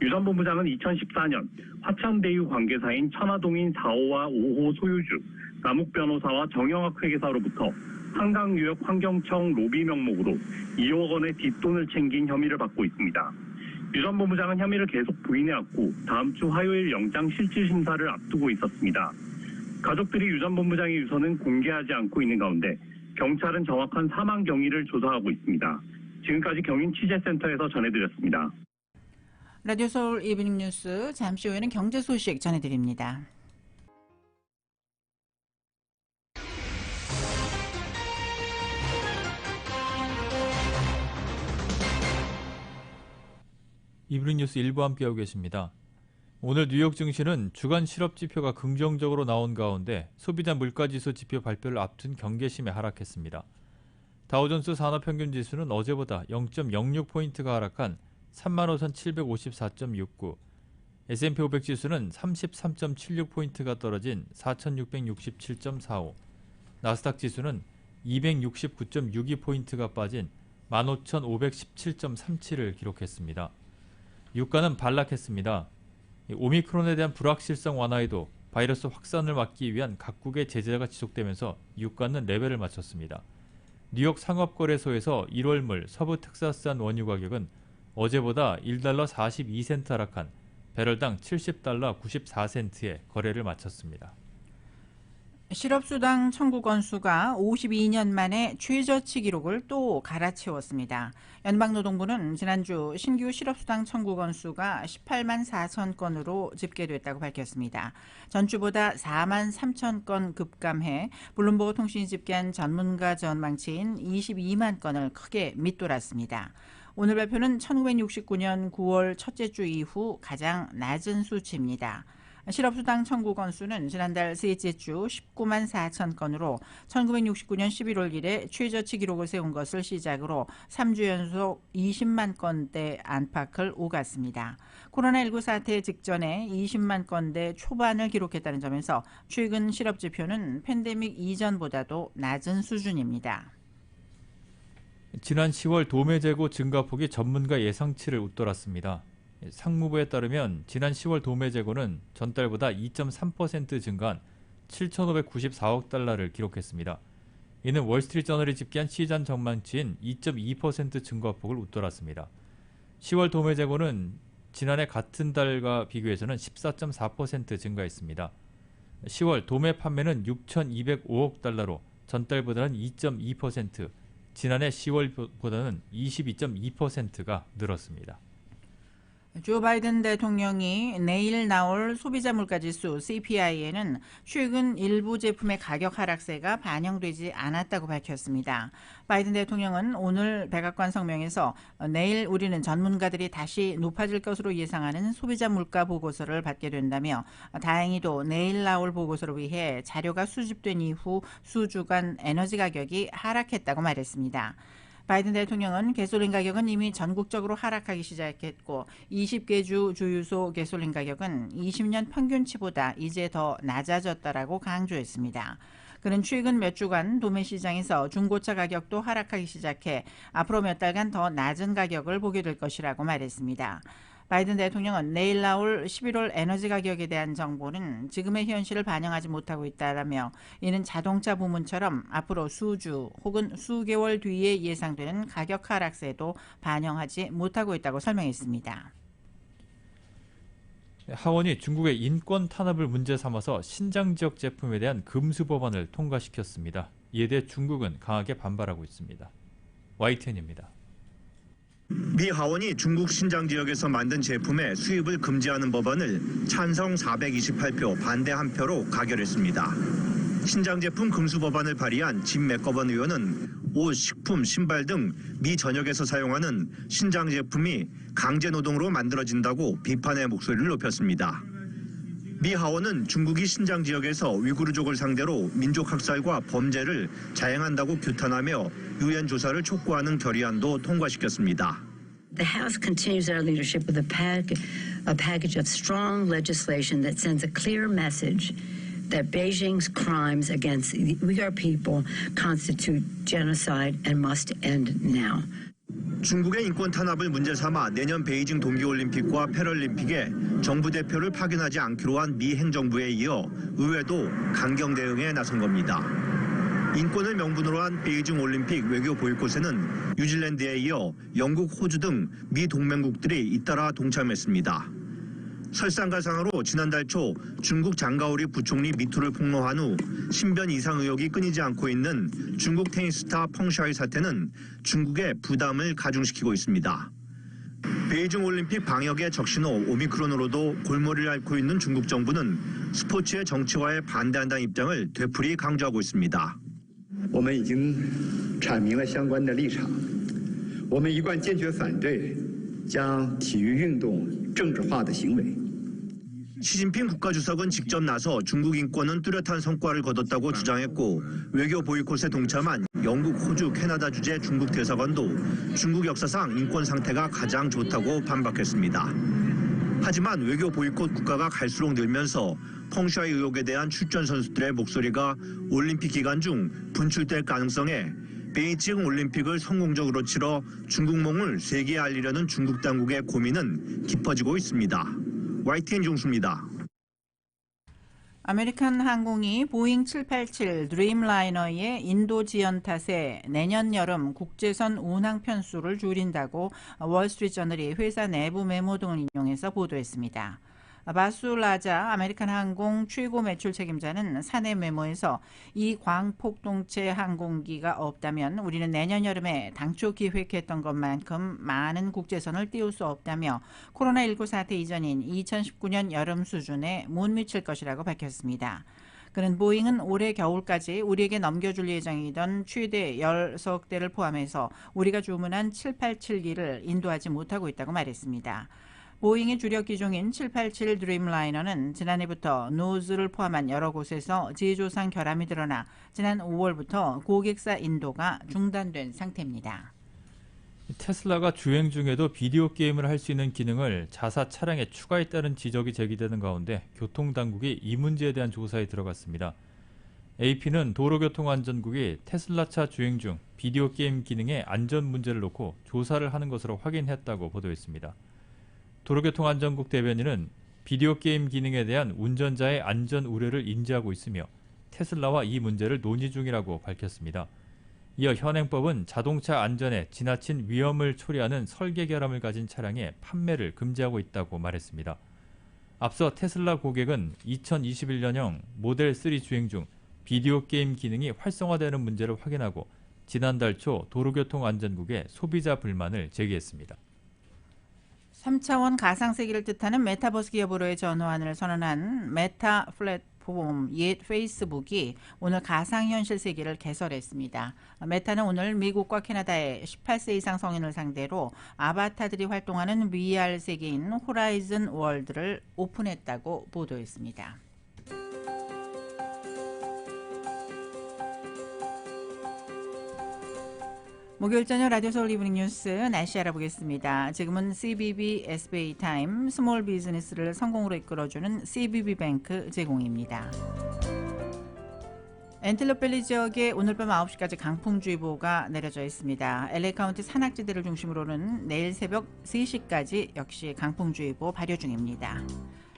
유 전 본부장은 2014년 화천대유 관계사인 천화동인 4호와 5호 소유주 남욱변호사와 정영학 회계사로부터 한강유역 환경청 로비 명목으로 2억 원의 뒷돈을 챙긴 혐의를 받고 있습니다. 유 전 본부장은 혐의를 계속 부인해왔고 다음 주 화요일 영장 실질심사를 앞두고 있었습니다. 가족들이 유 전 본부장의 유서는 공개하지 않고 있는 가운데 경찰은 정확한 사망 경위를 조사하고 있습니다. 지금까지 경인취재센터에서 전해드렸습니다. 라디오 서울 이브닝 뉴스 잠시 후에는 경제 소식 전해드립니다. 이브닝 뉴스 일부 함께하고 계십니다. 오늘 뉴욕 증시는 주간 실업 지표가 긍정적으로 나온 가운데 소비자 물가지수 지표 발표를 앞둔 경계심에 하락했습니다. 다우존스 산업평균지수는 어제보다 0.06포인트가 하락한 35,754.69, S&P 500 지수는 33.76포인트가 떨어진 4,667.45, 나스닥 지수는 269.62포인트가 빠진 15,517.37을 기록했습니다. 유가는 반락했습니다. 오미크론에 대한 불확실성 완화에도 바이러스 확산을 막기 위한 각국의 제재가 지속되면서 유가는 레벨을 맞췄습니다. 뉴욕 상업거래소에서 1월물 서부 텍사스산 원유 가격은 어제보다 1달러 42센트 하락한 배럴당 70달러 94센트에 거래를 마쳤습니다. 실업수당 청구 건수가 52년 만에 최저치 기록을 또 갈아치웠습니다. 연방노동부는 지난주 신규 실업수당 청구 건수가 18만 4천 건으로 집계됐다고 밝혔습니다. 전주보다 4만 3천 건 급감해 블룸버그 통신이 집계한 전문가 전망치인 22만 건을 크게 밑돌았습니다. 오늘 발표는 1969년 9월 첫째 주 이후 가장 낮은 수치입니다. 실업수당 청구 건수는 지난달 셋째 주 19만 4천 건으로 1969년 11월 이래 최저치 기록을 세운 것을 시작으로 3주 연속 20만 건대 안팎을 오갔습니다. 코로나19 사태 직전에 20만 건대 초반을 기록했다는 점에서 최근 실업 지표는 팬데믹 이전보다도 낮은 수준입니다. 지난 10월 도매 재고 증가폭이 전문가 예상치를 웃돌았습니다. 상무부에 따르면 지난 10월 도매 재고는 전달보다 2.3% 증가한 7,594억 달러를 기록했습니다. 이는 월스트리트저널이 집계한 시장 전망치인 2.2% 증가폭을 웃돌았습니다. 10월 도매 재고는 지난해 같은 달과 비교해서는 14.4% 증가했습니다. 10월 도매 판매는 6,205억 달러로 전달보다는 2.2%, 지난해 10월보다는 22.2%가 늘었습니다. 조 바이든 대통령이 내일 나올 소비자 물가지수 CPI에는 최근 일부 제품의 가격 하락세가 반영되지 않았다고 밝혔습니다. 바이든 대통령은 오늘 백악관 성명에서 내일 우리는 전문가들이 다시 높아질 것으로 예상하는 소비자 물가 보고서를 받게 된다며 다행히도 내일 나올 보고서를 위해 자료가 수집된 이후 수주간 에너지 가격이 하락했다고 말했습니다. 바이든 대통령은 가솔린 가격은 이미 전국적으로 하락하기 시작했고 20개 주 주유소 가솔린 가격은 20년 평균치보다 이제 더 낮아졌다라고 강조했습니다. 그는 최근 몇 주간 도매 시장에서 중고차 가격도 하락하기 시작해 앞으로 몇 달간 더 낮은 가격을 보게 될 것이라고 말했습니다. 바이든 대통령은 내일 나올 11월 에너지 가격에 대한 정보는 지금의 현실을 반영하지 못하고 있다라며 이는 자동차 부문처럼 앞으로 수주 혹은 수개월 뒤에 예상되는 가격 하락세도 반영하지 못하고 있다고 설명했습니다. 하원이 중국의 인권 탄압을 문제 삼아서 신장 지역 제품에 대한 금수 법안을 통과시켰습니다. 이에 대해 중국은 강하게 반발하고 있습니다. YTN입니다. 미 하원이 중국 신장 지역에서 만든 제품의 수입을 금지하는 법안을 찬성 428표, 반대 1표로 가결했습니다. 신장 제품 금수 법안을 발의한 짐 맥거번 의원은 옷, 식품, 신발 등 미 전역에서 사용하는 신장 제품이 강제 노동으로 만들어진다고 비판의 목소리를 높였습니다. 미 하원은 중국이 신장 지역에서 위구르족을 상대로 민족 학살과 범죄를 자행한다고 규탄하며 유엔 조사를 촉구하는 결의안도 통과시켰습니다. The House continues our leadership with a package of strong legislation that sends a clear message that Beijing's crimes against the Uyghur people constitute genocide and must end now. 중국의 인권 탄압을 문제 삼아 내년 베이징 동계올림픽과 패럴림픽에 정부 대표를 파견하지 않기로 한 미 행정부에 이어 의회도 강경 대응에 나선 겁니다. 인권을 명분으로 한 베이징 올림픽 외교 보이콧에는 뉴질랜드에 이어 영국, 호주 등 미 동맹국들이 잇따라 동참했습니다. 설상가상으로 지난달 초 중국 장가오리 부총리 미투를 폭로한 후 신변 이상 의혹이 끊이지 않고 있는 중국 테니스 스타 펑샤이 사태는 중국의 부담을 가중시키고 있습니다. 베이징 올림픽 방역의 적신호 오미크론으로도 골머리를 앓고 있는 중국 정부는 스포츠의 정치화에 반대한다는 입장을 되풀이 강조하고 있습니다. 我们已经阐明了相关的立场，我们一贯坚决反对将体育运动政治化的行为。 시진핑 국가주석은 직접 나서 중국 인권은 뚜렷한 성과를 거뒀다고 주장했고 외교 보이콧에 동참한 영국, 호주, 캐나다 주재 중국 대사관도 중국 역사상 인권 상태가 가장 좋다고 반박했습니다. 하지만 외교 보이콧 국가가 갈수록 늘면서 펑샤이 의혹에 대한 출전 선수들의 목소리가 올림픽 기간 중 분출될 가능성에 베이징 올림픽을 성공적으로 치러 중국몽을 세계에 알리려는 중국 당국의 고민은 깊어지고 있습니다. YTN 종수입니다. 아메리칸 항공이 보잉 787 드림라이너의 인도 지연 탓에 내년 여름 국제선 운항 편수를 줄인다고 월스트리트저널이 회사 내부 메모 등을 인용해서 보도했습니다. 바수 라자 아메리칸 항공 최고 매출 책임자는 사내 메모에서 이 광폭동체 항공기가 없다면 우리는 내년 여름에 당초 기획했던 것만큼 많은 국제선을 띄울 수 없다며 코로나19 사태 이전인 2019년 여름 수준에 못 미칠 것이라고 밝혔습니다. 그는 보잉은 올해 겨울까지 우리에게 넘겨줄 예정이던 최대 10석대를 포함해서 우리가 주문한 787기를 인도하지 못하고 있다고 말했습니다. 보잉의 주력 기종인 787 드림라이너는 지난해부터 노즈를 포함한 여러 곳에서 제조상 결함이 드러나 지난 5월부터 고객사 인도가 중단된 상태입니다. 테슬라가 주행 중에도 비디오 게임을 할 수 있는 기능을 자사 차량에 추가했다는 지적이 제기되는 가운데 교통당국이 이 문제에 대한 조사에 들어갔습니다. AP는 도로교통안전국이 테슬라 차 주행 중 비디오 게임 기능의 안전 문제를 놓고 조사를 하는 것으로 확인했다고 보도했습니다. 도로교통안전국 대변인은 비디오 게임 기능에 대한 운전자의 안전 우려를 인지하고 있으며 테슬라와 이 문제를 논의 중이라고 밝혔습니다. 이어 현행법은 자동차 안전에 지나친 위험을 초래하는 설계 결함을 가진 차량의 판매를 금지하고 있다고 말했습니다. 앞서 테슬라 고객은 2021년형 모델 3 주행 중 비디오 게임 기능이 활성화되는 문제를 확인하고 지난달 초 도로교통안전국에 소비자 불만을 제기했습니다. 3차원 가상세계를 뜻하는 메타버스 기업으로의 전환을 선언한 메타 플랫폼 옛 페이스북이 오늘 가상현실 세계를 개설했습니다. 메타는 오늘 미국과 캐나다의 18세 이상 성인을 상대로 아바타들이 활동하는 VR 세계인 호라이즌 월드를 오픈했다고 보도했습니다. 목요일 저녁 라디오 서울 이브닝 뉴스 날씨 알아보겠습니다. 지금은 CBB SBA 타임 스몰 비즈니스를 성공으로 이끌어주는 CBB 뱅크 제공입니다. 엔텔로펠리 지역에 오늘 밤 9시까지 강풍주의보가 내려져 있습니다. LA 카운티 산악지대를 중심으로는 내일 새벽 3시까지 역시 강풍주의보 발효 중입니다.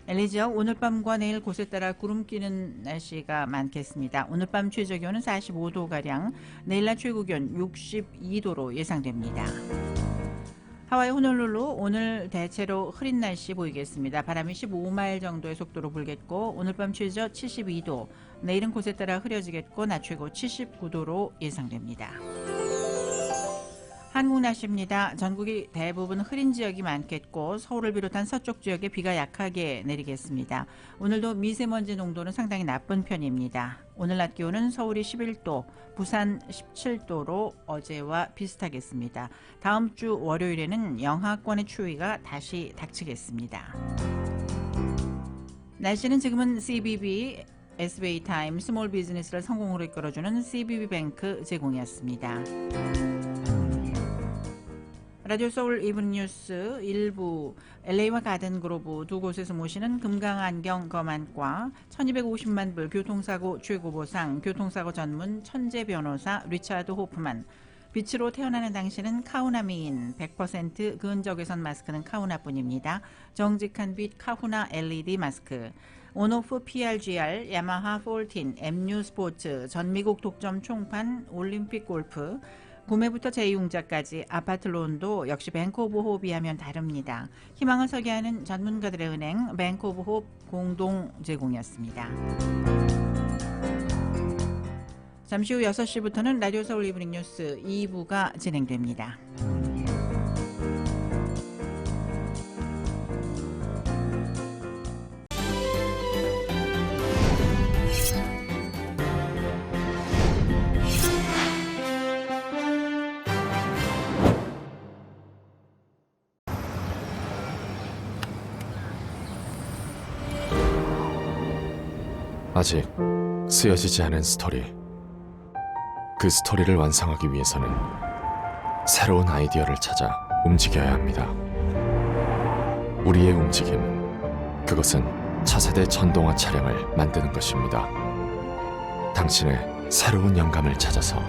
LA 지역 오늘 밤과 내일 곳에 따라 구름 끼는 날씨가 많겠습니다. 오늘 밤 최저기온은 45도가량, 내일 낮 최고기온 62도로 예상됩니다. 하와이 호놀룰루 오늘 대체로 흐린 날씨 보이겠습니다. 바람이 15마일 정도의 속도로 불겠고 오늘 밤 최저 72도, 내일은 곳에 따라 흐려지겠고 낮 최고 79도로 예상됩니다. 한국 날씨입니다. 전국이 대부분 흐린 지역이 많겠고 서울을 비롯한 서쪽 지역에 비가 약하게 내리겠습니다. 오늘도 미세먼지 농도는 상당히 나쁜 편입니다. 오늘 낮 기온은 서울이 11도, 부산 17도로 어제와 비슷하겠습니다. 다음 주 월요일에는 영하권의 추위가 다시 닥치겠습니다. 날씨는 지금은 CBB SBA 타임 스몰 비즈니스를 성공으로 이끌어주는 CBB 뱅크 제공이었습니다. 라디오 서울 이브닝 뉴스 일부 LA와 가든그로브 두 곳에서 모시는 금강안경 검안과 1250만 불 교통사고 최고보상 교통사고 전문 천재 변호사 리차드 호프만, 빛으로 태어나는 당신은 카우나 미인 100% 근적외선 마스크는 카우나뿐입니다. 정직한 빛 카후나 LED 마스크, 온오프 PRGR, 야마하 14, MU 스포츠, 전미국 독점 총판, 올림픽 골프, 구매부터 재이용자까지 아파트론도 역시 뱅크 오브 호흡이 하면 다릅니다. 희망을 설계하는 전문가들의 은행 뱅크 오브 호흡 공동 제공이었습니다. 잠시 후 6시부터는 라디오 서울 이브닝 뉴스 2부가 진행됩니다. 아직 쓰여지지 않은 스토리. 그 스토리를 완성하기 위해서는 새로운 아이디어를 찾아 움직여야 합니다. 우리의 움직임, 그것은 차세대 전동화 차량을 만드는 것입니다. 당신의 새로운 영감을 찾아서